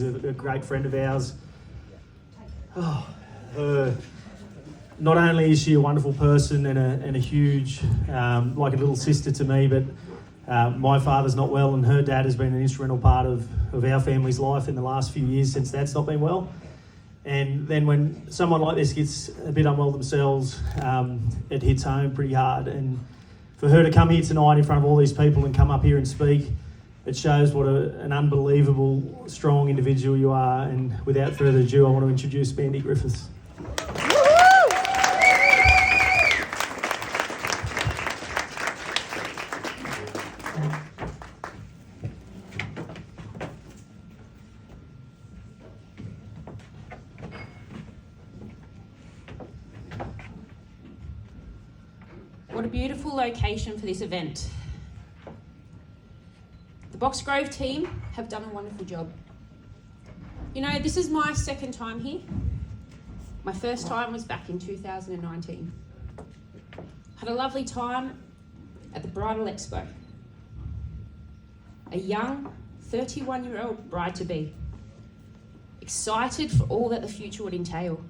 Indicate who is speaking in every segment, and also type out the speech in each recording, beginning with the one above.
Speaker 1: a great friend of ours. Not only is she a wonderful person and a huge, like a little sister to me, but my father's not well, and her dad has been an instrumental part of our family's life in the last few years since Dad's not been well. And then when someone like this gets a bit unwell themselves, it hits home pretty hard. And for her to come here tonight in front of all these people and come up here and speak, it shows what an unbelievable, strong individual you are. And without further ado, I want to introduce Mandy Griffiths.
Speaker 2: What a beautiful location for this event. The Boxgrove team have done a wonderful job. You know, this is my second time here. My first time was back in 2019. Had a lovely time at the Bridal Expo. A young 31-year-old bride-to-be. Excited for all that the future would entail.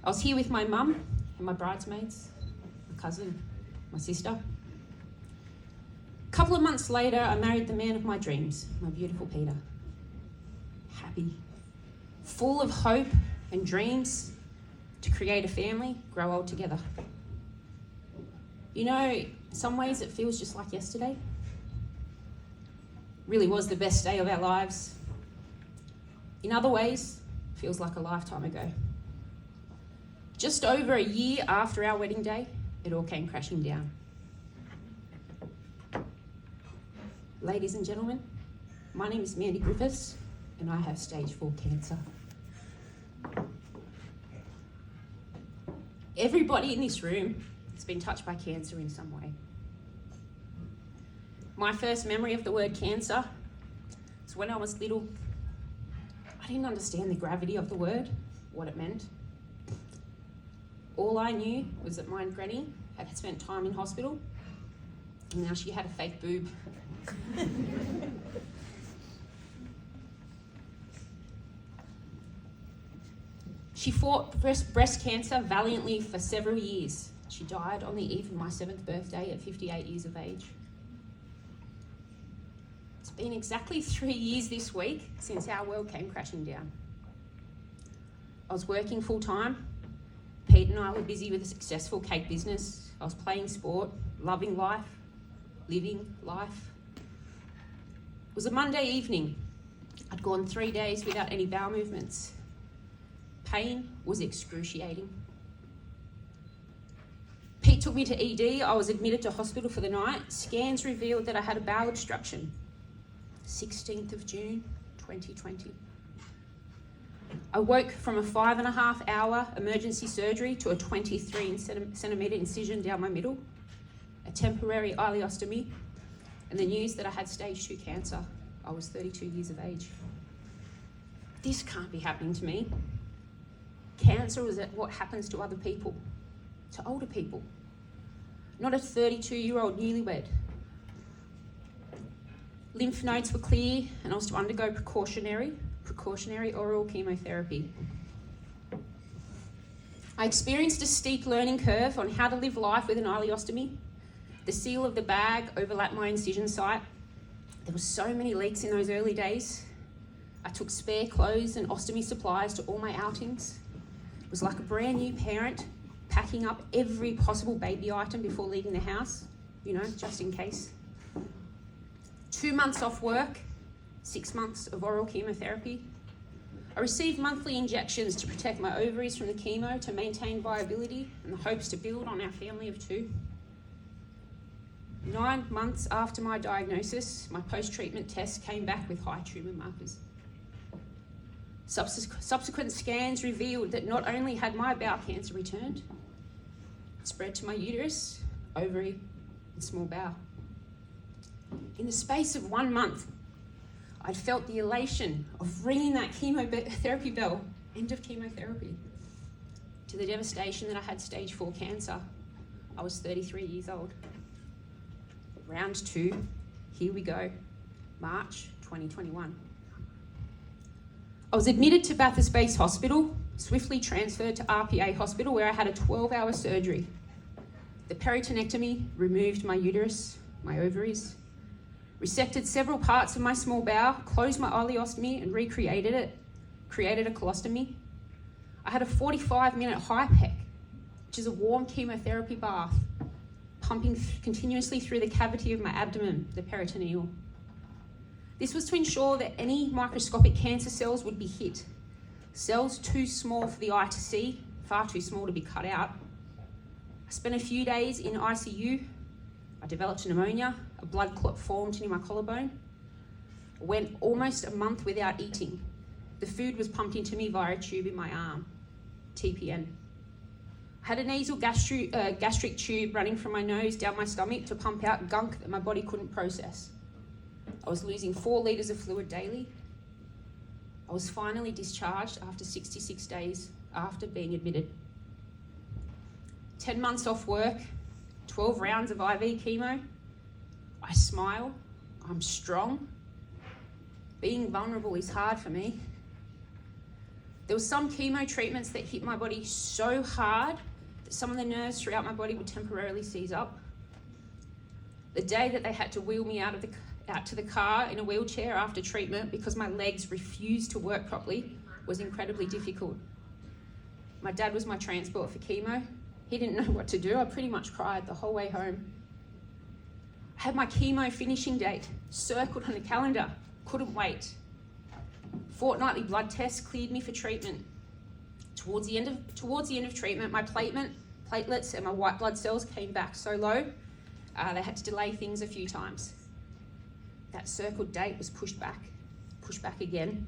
Speaker 2: I was here with my mum and my bridesmaids, cousin, my sister. A couple of months later, I married the man of my dreams, my beautiful Peter. Happy, full of hope and dreams to create a family, grow old together. You know, in some ways it feels just like yesterday. Really was the best day of our lives. In other ways, it feels like a lifetime ago. Just over a year after our wedding day, it all came crashing down. Ladies and gentlemen, my name is Mandy Griffiths, and I have stage 4 cancer. Everybody in this room has been touched by cancer in some way. My first memory of the word cancer is when I was little. I didn't understand the gravity of the word, what it meant. All I knew was that my granny had spent time in hospital and now she had a fake boob. She fought breast cancer valiantly for several years. She died on the eve of my 7th birthday at 58 years of age. It's been exactly 3 years this week since our world came crashing down. I was working full time. Pete and I were busy with a successful cake business. I was playing sport, loving life, living life. It was a Monday evening. I'd gone 3 days without any bowel movements. Pain was excruciating. Pete took me to ED. I was admitted to hospital for the night. Scans revealed that I had a bowel obstruction. 16th of June, 2020. I woke from a 5.5-hour emergency surgery to a 23 centimetre incision down my middle, a temporary ileostomy, and the news that I had stage 2 cancer. I was 32 years of age. This can't be happening to me. Cancer is what happens to other people, to older people, not a 32-year-old newlywed. Lymph nodes were clear and I was to undergo precautionary oral chemotherapy. I experienced a steep learning curve on how to live life with an ileostomy. The seal of the bag overlapped my incision site. There were so many leaks in those early days. I took spare clothes and ostomy supplies to all my outings. It was like a brand new parent packing up every possible baby item before leaving the house, you know, just in case. 2 months off work, 6 months of oral chemotherapy. I received monthly injections to protect my ovaries from the chemo to maintain viability and the hopes to build on our family of 2. 9 months after my diagnosis, my post-treatment test came back with high tumour markers. Subsequent scans revealed that not only had my bowel cancer returned, it spread to my uterus, ovary, and small bowel. In the space of 1 month, I'd felt the elation of ringing that chemotherapy bell, end of chemotherapy, to the devastation that I had stage 4 cancer. I was 33 years old. Round 2, here we go, March 2021. I was admitted to Bathurst Base Hospital, swiftly transferred to RPA Hospital where I had a 12-hour surgery. The peritonectomy removed my uterus, my ovaries, resected several parts of my small bowel, closed my ileostomy and recreated it, created a colostomy. I had a 45-minute HIPEC, which is a warm chemotherapy bath, pumping continuously through the cavity of my abdomen, the peritoneal. This was to ensure that any microscopic cancer cells would be hit. Cells too small for the eye to see, far too small to be cut out. I spent a few days in ICU. I developed pneumonia, a blood clot formed near my collarbone. I went almost a month without eating. The food was pumped into me via a tube in my arm, TPN. I had a nasal gastric tube running from my nose down my stomach to pump out gunk that my body couldn't process. I was losing 4 litres of fluid daily. I was finally discharged after 66 days after being admitted. 10 months off work, 12 rounds of IV chemo. I smile, I'm strong. Being vulnerable is hard for me. There were some chemo treatments that hit my body so hard that some of the nerves throughout my body would temporarily seize up. The day that they had to wheel me out to the car in a wheelchair after treatment because my legs refused to work properly was incredibly difficult. My dad was my transport for chemo. He didn't know what to do. I pretty much cried the whole way home. I had my chemo finishing date circled on the calendar. Couldn't wait. Fortnightly blood tests cleared me for treatment. Towards the end of treatment, my platelets and my white blood cells came back so low, they had to delay things a few times. That circled date was pushed back again.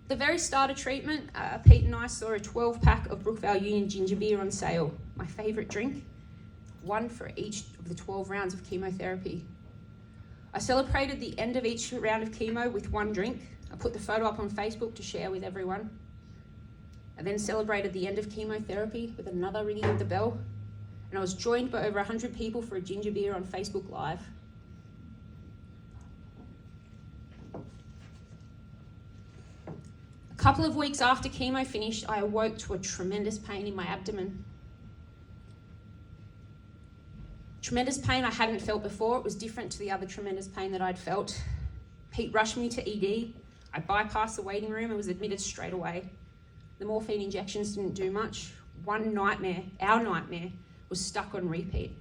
Speaker 2: The very start of treatment, Pete and I saw a 12-pack of Brookvale Union ginger beer on sale, my favourite drink, one for each of the 12 rounds of chemotherapy. I celebrated the end of each round of chemo with one drink. I put the photo up on Facebook to share with everyone. I then celebrated the end of chemotherapy with another ringing of the bell, and I was joined by over 100 people for a ginger beer on Facebook Live. A couple of weeks after chemo finished, I awoke to a tremendous pain in my abdomen. Tremendous pain I hadn't felt before. It was different to the other tremendous pain that I'd felt. Pete rushed me to ED. I bypassed the waiting room and was admitted straight away. The morphine injections didn't do much. One nightmare, our nightmare, was stuck on repeat.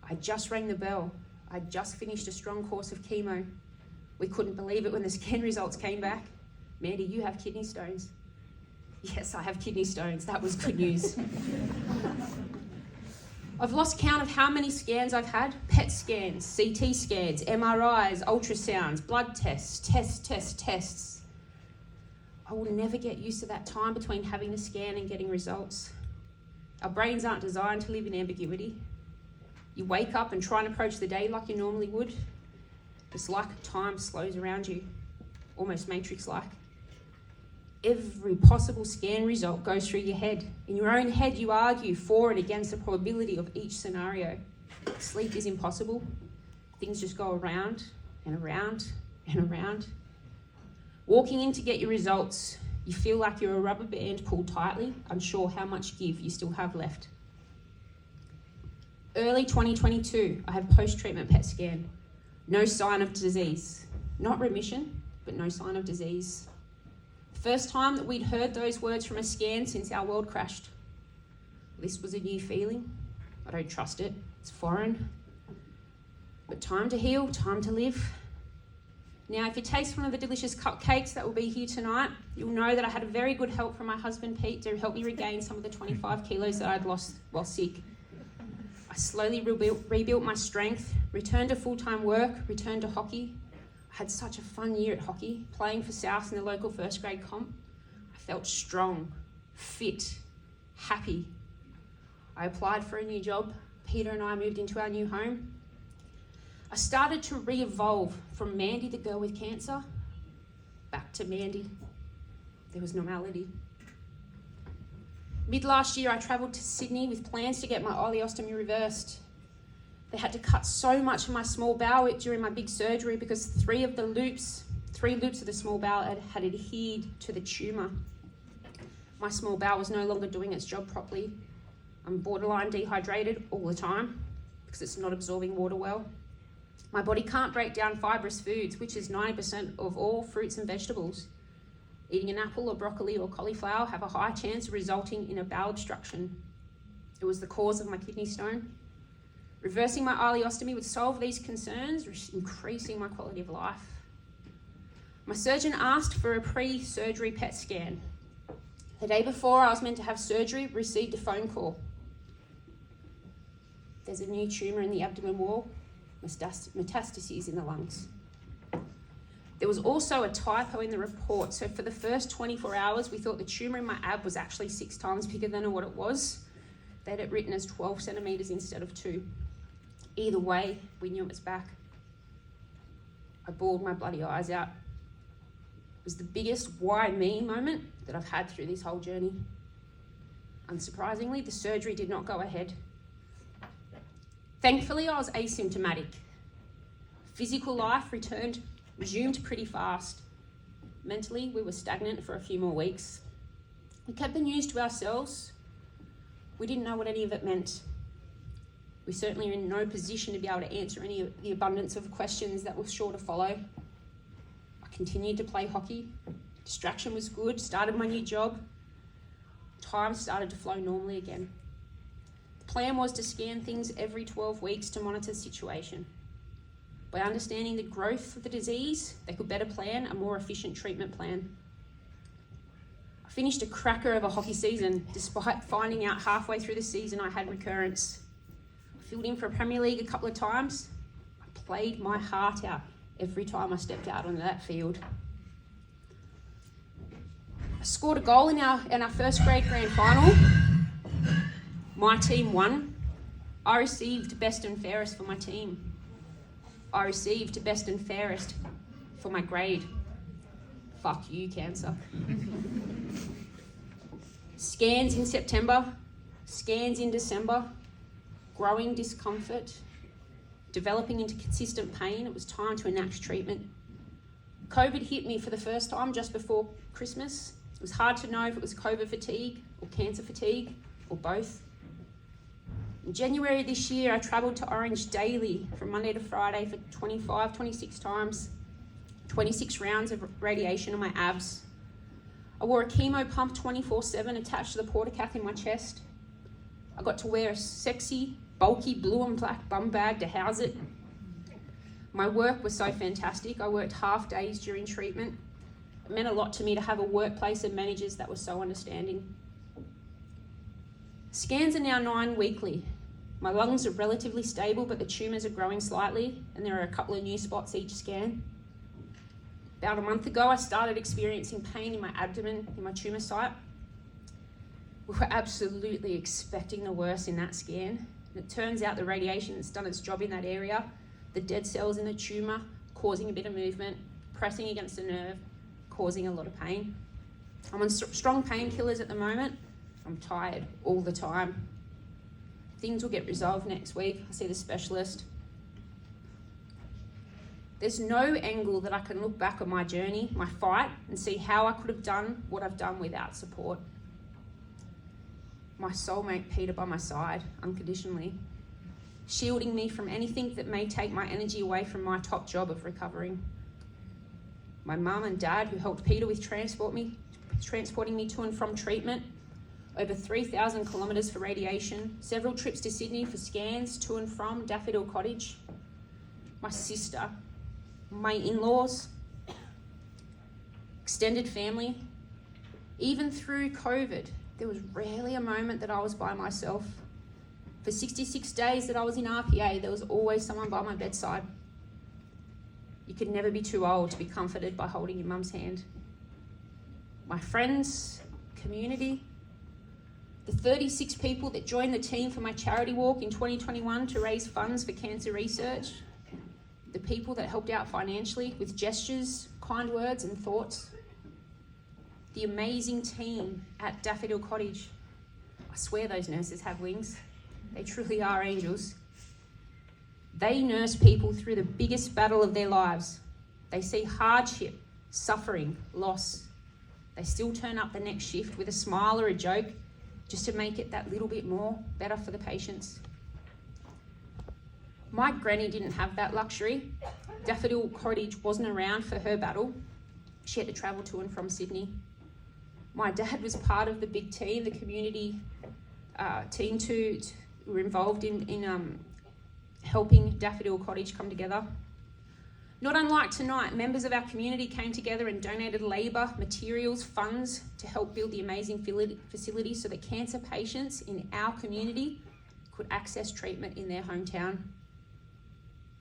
Speaker 2: I just rang the bell. I'd just finished a strong course of chemo. We couldn't believe it when the scan results came back. Mandy, you have kidney stones. Yes, I have kidney stones. That was good news. I've lost count of how many scans I've had. PET scans, CT scans, MRIs, ultrasounds, blood tests. I will never get used to that time between having a scan and getting results. Our brains aren't designed to live in ambiguity. You wake up and try and approach the day like you normally would. It's like time slows around you, almost Matrix-like. Every possible scan result goes through your head. In your own head, you argue for and against the probability of each scenario. Sleep is impossible. Things just go around and around and around. Walking in to get your results, you feel like you're a rubber band pulled tightly, unsure how much give you still have left. Early 2022, I have post-treatment PET scan. No sign of disease. Not remission, but no sign of disease. First time that we'd heard those words from a scan since our world crashed. This was a new feeling. I don't trust it. It's foreign. But time to heal, time to live. Now, if you taste one of the delicious cupcakes that will be here tonight, you'll know that I had a very good help from my husband, Pete, to help me regain some of the 25 kilos that I'd lost while sick. I slowly rebuilt my strength, returned to full-time work, returned to hockey. I had such a fun year at hockey, playing for South in the local first grade comp. I felt strong, fit, happy. I applied for a new job. Peter and I moved into our new home. I started to re-evolve from Mandy, the girl with cancer, back to Mandy. There was normality. Mid last year, I travelled to Sydney with plans to get my ileostomy reversed. They had to cut so much of my small bowel during my big surgery because three of the 3 loops of the small bowel had adhered to the tumour. My small bowel was no longer doing its job properly. I'm borderline dehydrated all the time because it's not absorbing water well. My body can't break down fibrous foods, which is 90% of all fruits and vegetables. Eating an apple or broccoli or cauliflower have a high chance of resulting in a bowel obstruction. It was the cause of my kidney stone. Reversing my ileostomy would solve these concerns, increasing my quality of life. My surgeon asked for a pre-surgery PET scan. The day before I was meant to have surgery, received a phone call. There's a new tumour in the abdomen wall, metastases in the lungs. There was also a typo in the report, so for the first 24 hours, we thought the tumour in my ab was actually 6 times bigger than what it was. They had it written as 12 centimetres instead of 2. Either way, we knew it was back. I bawled my bloody eyes out. It was the biggest why me moment that I've had through this whole journey. Unsurprisingly, the surgery did not go ahead. Thankfully, I was asymptomatic. Physical life resumed pretty fast. Mentally, we were stagnant for a few more weeks. We kept the news to ourselves. We didn't know what any of it meant. We certainly are in no position to be able to answer any of the abundance of questions that were sure to follow. I continued to play hockey. Distraction was good, started my new job. Time started to flow normally again. The plan was to scan things every 12 weeks to monitor the situation. By understanding the growth of the disease, they could better plan a more efficient treatment plan. I finished a cracker of a hockey season, despite finding out halfway through the season I had recurrence. I filled in for Premier League a couple of times. I played my heart out every time I stepped out onto that field. I scored a goal in our first grade grand final. My team won. I received best and fairest for my team. I received best and fairest for my grade. Fuck you, cancer. Scans in September, scans in December, growing discomfort, developing into consistent pain. It was time to enact treatment. COVID hit me for the first time just before Christmas. It was hard to know if it was COVID fatigue or cancer fatigue or both. In January this year, I travelled to Orange daily from Monday to Friday for 26 times, 26 rounds of radiation on my abs. I wore a chemo pump 24/7 attached to the portacath in my chest. I got to wear a sexy, bulky blue and black bum bag to house it. My work was so fantastic. I worked half days during treatment. It meant a lot to me to have a workplace and managers that were so understanding. Scans are now 9 weekly. My lungs are relatively stable, but the tumours are growing slightly, and there are a couple of new spots each scan. About a month ago, I started experiencing pain in my abdomen, in my tumour site. We were absolutely expecting the worst in that scan. And it turns out the radiation has done its job in that area. The dead cells in the tumour causing a bit of movement, pressing against the nerve, causing a lot of pain. I'm on strong painkillers at the moment. I'm tired all the time. Things will get resolved next week. I see the specialist. There's no angle that I can look back on my journey, my fight, and see how I could have done what I've done without support. My soulmate Peter by my side, unconditionally, shielding me from anything that may take my energy away from my top job of recovering. My mum and dad who helped Peter with transporting me to and from treatment. Over 3,000 kilometres for radiation, several trips to Sydney for scans to and from Daffodil Cottage. My sister, my in-laws, extended family. Even through COVID, there was rarely a moment that I was by myself. For 66 days that I was in RPA, there was always someone by my bedside. You could never be too old to be comforted by holding your mum's hand. My friends, community, the 36 people that joined the team for my charity walk in 2021 to raise funds for cancer research, the people that helped out financially with gestures, kind words and thoughts, the amazing team at Daffodil Cottage. I swear those nurses have wings. They truly are angels. They nurse people through the biggest battle of their lives. They see hardship suffering, loss. They still turn up the next shift with a smile or a joke just to make it that little bit more better for the patients. My granny didn't have that luxury. Daffodil Cottage wasn't around for her battle. She had to travel to and from Sydney. My dad was part of the big team, the community team who were involved in helping Daffodil Cottage come together. Not unlike tonight, members of our community came together and donated labour, materials, funds to help build the amazing facility so that cancer patients in our community could access treatment in their hometown.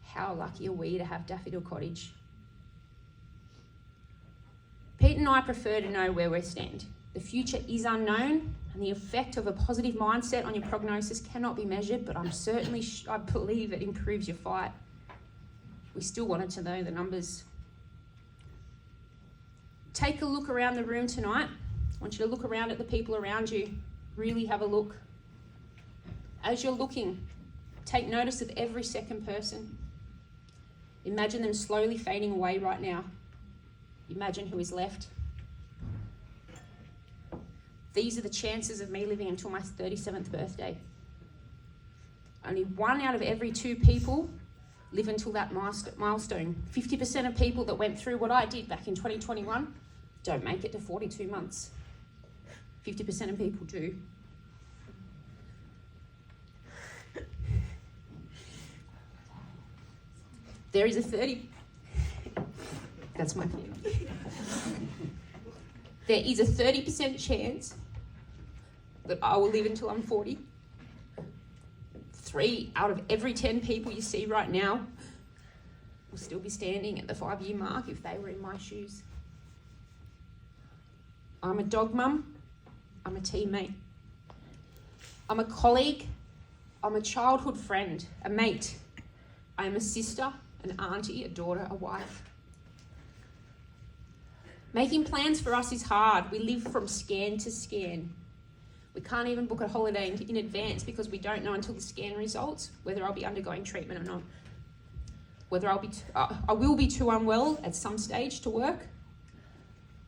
Speaker 2: How lucky are we to have Daffodil Cottage? Pete and I prefer to know where we stand. The future is unknown, and the effect of a positive mindset on your prognosis cannot be measured, but I believe it improves your fight. We still wanted to know the numbers. Take a look around the room tonight. I want you to look around at the people around you. Really have a look. As you're looking, take notice of every second person. Imagine them slowly fading away right now. Imagine who is left. These are the chances of me living until my 37th birthday. Only 1 out of every 2 people live until that milestone. 50% of people that went through what I did back in 2021 don't make it to 42 months. 50% of people do. There is a 30... That's my fear. There is a 30% chance that I will live until I'm 40. 3 out of every 10 people you see right now will still be standing at the 5-year mark if they were in my shoes. I'm a dog mum. I'm a teammate. I'm a colleague. I'm a childhood friend, a mate. I am a sister, an auntie, a daughter, a wife. Making plans for us is hard. We live from scan to scan. We can't even book a holiday in advance because we don't know until the scan results whether I'll be undergoing treatment or not. Whether I will be too unwell at some stage to work.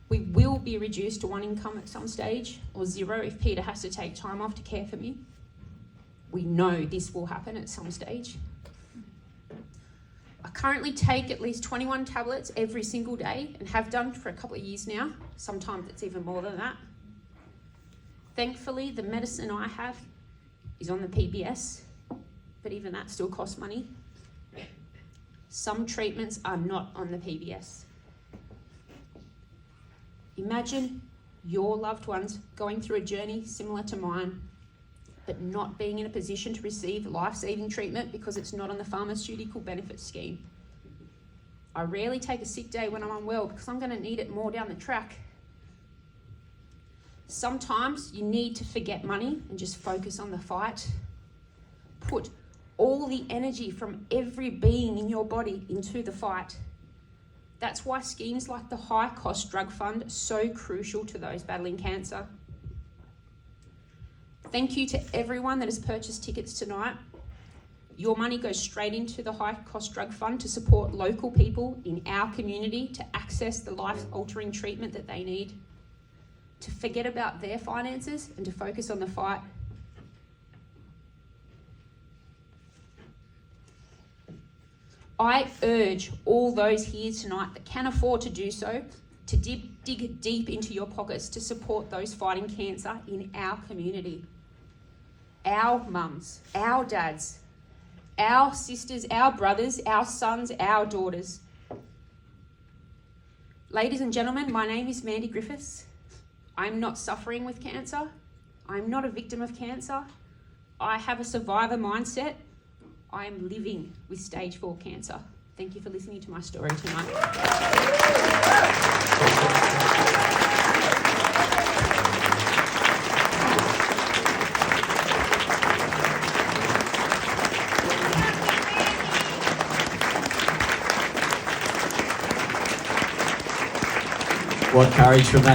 Speaker 2: We will be reduced to 1 income at some stage, or 0 if Peter has to take time off to care for me. We know this will happen at some stage. I currently take at least 21 tablets every single day and have done for a couple of years now. Sometimes it's even more than that. Thankfully, the medicine I have is on the PBS, but even that still costs money. Some treatments are not on the PBS. Imagine your loved ones going through a journey similar to mine, but not being in a position to receive life-saving treatment because it's not on the pharmaceutical benefit scheme. I rarely take a sick day when I'm unwell because I'm going to need it more down the track. Sometimes you need to forget money and just focus on the fight. Put all the energy from every being in your body into the fight. That's why schemes like the High Cost Drug Fund are so crucial to those battling cancer. Thank you to everyone that has purchased tickets tonight. Your money goes straight into the High Cost Drug Fund to support local people in our community to access the life-altering treatment that they need, to forget about their finances and to focus on the fight. I urge all those here tonight that can afford to do so to dig deep into your pockets to support those fighting cancer in our community. Our mums, our dads, our sisters, our brothers, our sons, our daughters. Ladies and gentlemen, my name is Mandy Griffiths. I'm not suffering with cancer. I'm not a victim of cancer. I have a survivor mindset. I am living with stage 4 cancer. Thank you for listening to my story tonight.
Speaker 3: What courage from that.